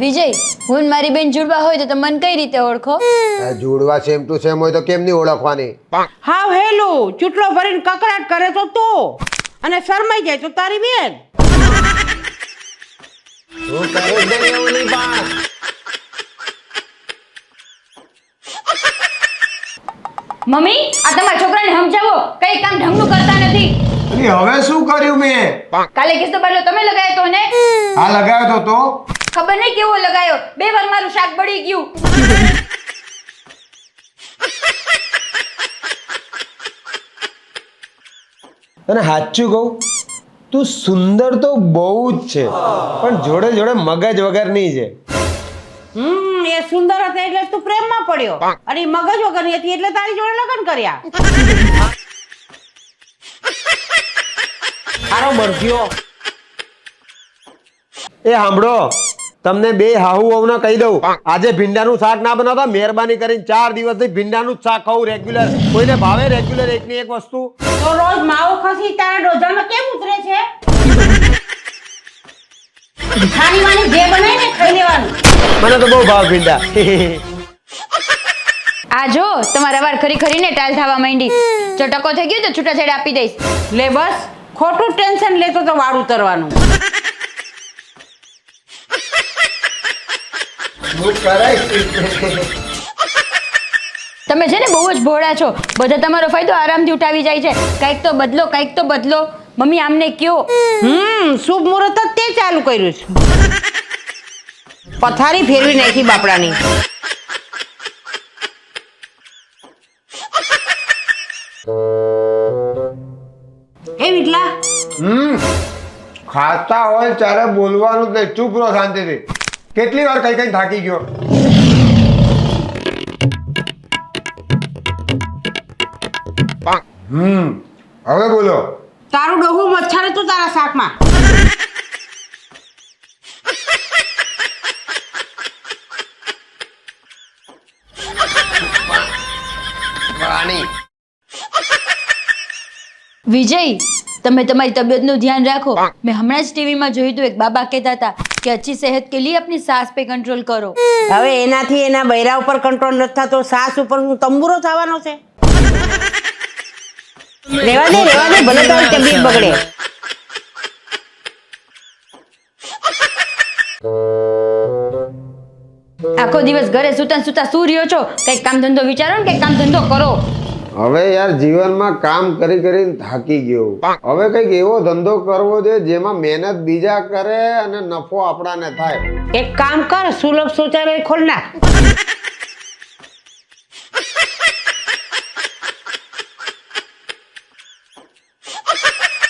વિજય, હું ને મારી બેન જુડવા હોય તો મને કઈ રીતે ઓળખો? જોડવા સેમ ટુ સેમ હોય તો કેમ નહીં ઓળખવાની? હાવ હેલું ચૂંટલો ભરીને કકડાટ કરે તો તું અને શરમાઈ જાય તો તારી બેન. હું કરે જ નહીં એવું નહીં પણ. મમ્મી, આ તમારા છોકરાને સમજાવો, કઈ કામ ઢંગનું કરતા નથી. હવે શું કર્યું મેં? કાલે કિસ્સો બાટલો તમે લગાવ્યો તો ને? હા લગાવ્યો તો ખબર નહીં કેવો લગાયો, 2 વાર મારું શાક બળી ગયું. તને સાચું કહું, તું સુંદર તો બહુ જ છે પણ જોડે જોડે મગજ વગરની છે. એ સુંદર હતી એટલે તું પ્રેમમાં પડ્યો અને ઈ મગજ વગરની હતી એટલે તારી જોડે લગ્ન કર્યા. હારો બરજ્યો. એ સાંભળો, તમને બે હાહુ વહુને કહી દઉં, આજે ભીંડાનું શાક ના બનાવતા, મહેરબાની કરીને 4 દિવસથી ભીંડાનું જ શાક ખાવું રેગ્યુલર. કોઈને ભાવે રેગ્યુલર એકની એક વસ્તુ? તો રોજ માવો ખસી તારા ડોજામાં કેમ ઉતરે છે? ખાણી વાણી જે બનાય ને ખાઈ લેવાનું. મને તો બહુ ભાવ ભીંડા. આ જો તમારા વાળ ખરી ખરીને ટાલ થવા માંડી. જો ટકો થઈ ગયો તો છૂટાછેડા આપી દઈશ. લે બસ ખોટું ટેન્શન લેતો તો વાળ ઉતરવાનું. તમે છે ને બહુ જ ભોળા છો. બધા તમારો ફાયદો આરામથી ઉઠાવી જાય છે. કંઈક તો બદલો, કંઈક તો બદલો. મમ્મી આમને કયો. શુભ મુહૂર્ત જ તે ચાલુ કર્યું છે. પથારી ફેરવી નાખી બાપડાની. એ વિટલા ખાતા હોય ત્યારે બોલવાનું જ નહીં, ચૂપ રહો શાંતિથી. કેટલી વાર કઈ કઈ થાકી ગયો. હવે બોલો. તારું ડોહું મચ્છર હતું તારા શાકમાં. વિજય, તમે તમારી તબિયતનું ધ્યાન રાખો. મેં હમણાં જ ટીવીમાં જોયું હતું, એક બાબા કહેતા હતા કે अच्छी सेहत के लिए अपनी सांस पे कंट्रोल करो. હવે એનાથી એના બૈરા ઉપર કંટ્રોલ નથી થતો, સાસ ઉપર હું તંબુરો થવાનો છે. રેવા દે ભલે તારી તબિયત બગડે. આખો દિવસ ઘરે સુતા સુતા શું રહ્યો છો? કઈક કામ ધંધો વિચારો ને, કઈક કામ ધંધો કરો. હવે યાર જીવનમાં કામ કરી કરીને થાકી ગયો. હવે કઈક એવો ધંધો કરવો છે જેમાં મહેનત બીજા કરે અને નફો આપણાને થાય. એક કામ કર, સુલભ શૌચાલય ખોલ નાખ.